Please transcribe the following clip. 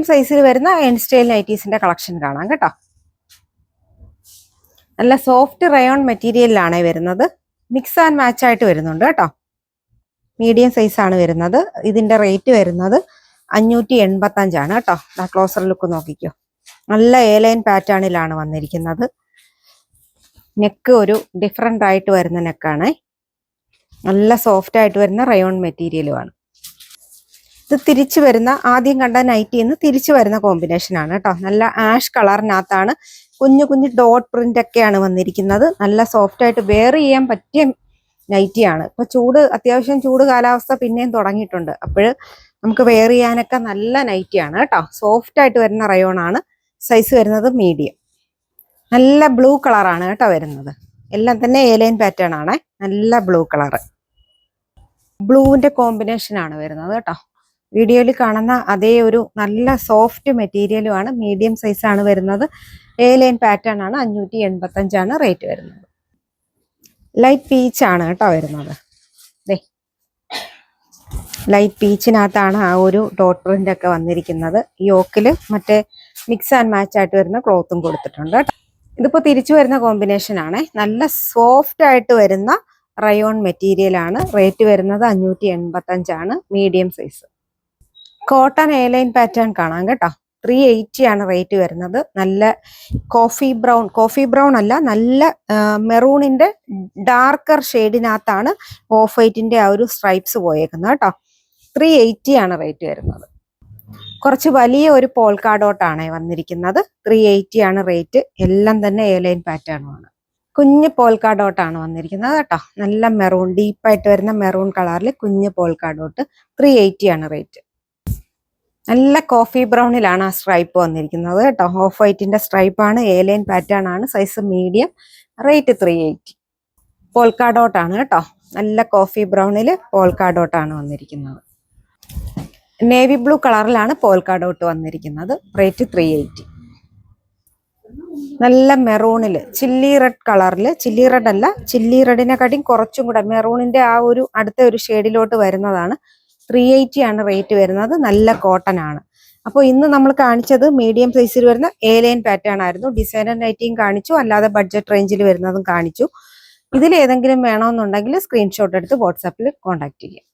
സൈസിൽ വരുന്ന N style നൈറ്റീസിന്റെ collection കാണാം കേട്ടോ. നല്ല സോഫ്റ്റ് റയോൺ മെറ്റീരിയലിലാണ് വരുന്നത്. മിക്സ് ആൻഡ് മാച്ച് ആയിട്ട് വരുന്നുണ്ട് കേട്ടോ. മീഡിയം സൈസ് ആണ് വരുന്നത്. ഇതിന്റെ റേറ്റ് വരുന്നത് 585 കേട്ടോ. ക്ലോസർ ലുക്ക് നോക്കിക്കോ. നല്ല എലൈൻ പാറ്റേണിലാണ് വന്നിരിക്കുന്നത്. നെക്ക് ഒരു ഡിഫറെന്റ് ആയിട്ട് വരുന്ന നെക്കാണ്. നല്ല സോഫ്റ്റ് ആയിട്ട് വരുന്ന റയോൺ മെറ്റീരിയലുമാണ്. ഇത് തിരിച്ചു വരുന്ന, ആദ്യം കണ്ട നൈറ്റിന്ന് തിരിച്ചു വരുന്ന കോമ്പിനേഷൻ ആണ് കേട്ടോ. നല്ല ആഷ് കളറിനകത്താണ് കുഞ്ഞു കുഞ്ഞു ഡോട്ട് പ്രിന്റ് ഒക്കെയാണ് വന്നിരിക്കുന്നത്. നല്ല സോഫ്റ്റ് ആയിട്ട് വെയർ ചെയ്യാൻ പറ്റിയ നൈറ്റിയാണ്. ഇപ്പൊ അത്യാവശ്യം ചൂട് കാലാവസ്ഥ പിന്നെയും തുടങ്ങിയിട്ടുണ്ട്. അപ്പോൾ നമുക്ക് വെയർ ചെയ്യാനൊക്കെ നല്ല നൈറ്റിയാണ് കേട്ടോ. സോഫ്റ്റ് ആയിട്ട് വരുന്ന റയോൺ ആണ്. സൈസ് വരുന്നത് മീഡിയം. നല്ല ബ്ലൂ കളറാണ് കേട്ടോ വരുന്നത്. എല്ലാം തന്നെ എലൈൻ പാറ്റേൺ ആണ്. നല്ല ബ്ലൂ കളറ്, ബ്ലൂവിന്റെ കോമ്പിനേഷൻ ആണ് വരുന്നത് കേട്ടോ. വീഡിയോയിൽ കാണുന്ന അതേ ഒരു നല്ല സോഫ്റ്റ് മെറ്റീരിയലുമാണ്. മീഡിയം സൈസ് ആണ് വരുന്നത്. എലൈൻ പാറ്റേൺ ആണ്. 585 റേറ്റ് വരുന്നത്. ലൈറ്റ് പീച്ച് ആണ് കേട്ടോ വരുന്നത്. ലൈറ്റ് പീച്ചിനകത്താണ് ആ ഒരു ഡോട്ട് പ്രിന്റ് ഒക്കെ വന്നിരിക്കുന്നത്. യോക്കില് മറ്റേ മിക്സ് ആൻഡ് മാച്ച് ആയിട്ട് വരുന്ന ക്ലോത്തും കൊടുത്തിട്ടുണ്ട് കേട്ടോ. ഇതിപ്പോ തിരിച്ചു വരുന്ന കോമ്പിനേഷൻ ആണ്. നല്ല സോഫ്റ്റ് ആയിട്ട് വരുന്ന റയോൺ മെറ്റീരിയൽ ആണ്. റേറ്റ് വരുന്നത് 585 medium size. Cotton A-line pattern കാണാം കേട്ടോ. 380 റേറ്റ് വരുന്നത്. നല്ല കോഫി ബ്രൗൺ അല്ല, നല്ല മെറൂണിന്റെ ഡാർക്കർ ഷെയ്ഡിനകത്താണ് ഓഫ് വൈറ്റിന്റെ ആ ഒരു സ്ട്രൈപ്സ് പോയേക്കുന്നത് കേട്ടോ. 380 റേറ്റ് വരുന്നത്. കുറച്ച് വലിയ ഒരു പോൾക്കാ ഡോട്ടാണ് വന്നിരിക്കുന്നത്. 380 റേറ്റ്. എല്ലാം തന്നെ എലൈൻ പാറ്റേണുമാണ്. കുഞ്ഞ് പോൾക്കാ ഡോട്ടാണ് വന്നിരിക്കുന്നത് കേട്ടോ. നല്ല മെറൂൺ, ഡീപ്പായിട്ട് വരുന്ന മെറൂൺ കളറിൽ കുഞ്ഞ് പോൾക്കാ ഡോട്ട്. 380 റേറ്റ്. നല്ല കോഫി ബ്രൗണിലാണ് ആ സ്ട്രൈപ്പ് വന്നിരിക്കുന്നത് കേട്ടോ. ഓഫ് വൈറ്റിന്റെ സ്ട്രൈപ്പ് ആണ്. എലൈൻ പാറ്റേൺ ആണ്. Size medium. റേറ്റ് 380. പോൾക്കാ ഡോട്ടാണ് കേട്ടോ. നല്ല കോഫി ബ്രൗണിൽ പോൾക്കാ ഡോട്ടാണ് വന്നിരിക്കുന്നത്. നേവി ബ്ലൂ കളറിലാണ് പോൾക്കാ ഡോട്ട് വന്നിരിക്കുന്നത്. റേറ്റ് 380. നല്ല മെറൂണില് ചില്ലി റെഡ് കളറില്, ചില്ലി റെഡ് അല്ല, ചില്ലി റെഡിനെക്കാട്ടിയും കുറച്ചും കൂടെ മെറൂണിന്റെ ആ ഒരു അടുത്ത ഒരു ഷെയ്ഡിലോട്ട് വരുന്നതാണ്. 380 റേറ്റ് വരുന്നത്. നല്ല കോട്ടൺ ആണ്. അപ്പോൾ ഇന്ന് നമ്മൾ കാണിച്ചത് മീഡിയം സൈസിൽ വരുന്ന എലൈൻ പാറ്റേൺ ആയിരുന്നു. ഡിസൈനർ നൈറ്റിയും കാണിച്ചു, അല്ലാതെ ബഡ്ജറ്റ് റേഞ്ചിൽ വരുന്നതും കാണിച്ചു. ഇതിൽ ഏതെങ്കിലും വേണമെന്നുണ്ടെങ്കിൽ സ്ക്രീൻഷോട്ട് എടുത്ത് വാട്സാപ്പിൽ കോൺടാക്ട് ചെയ്യാം.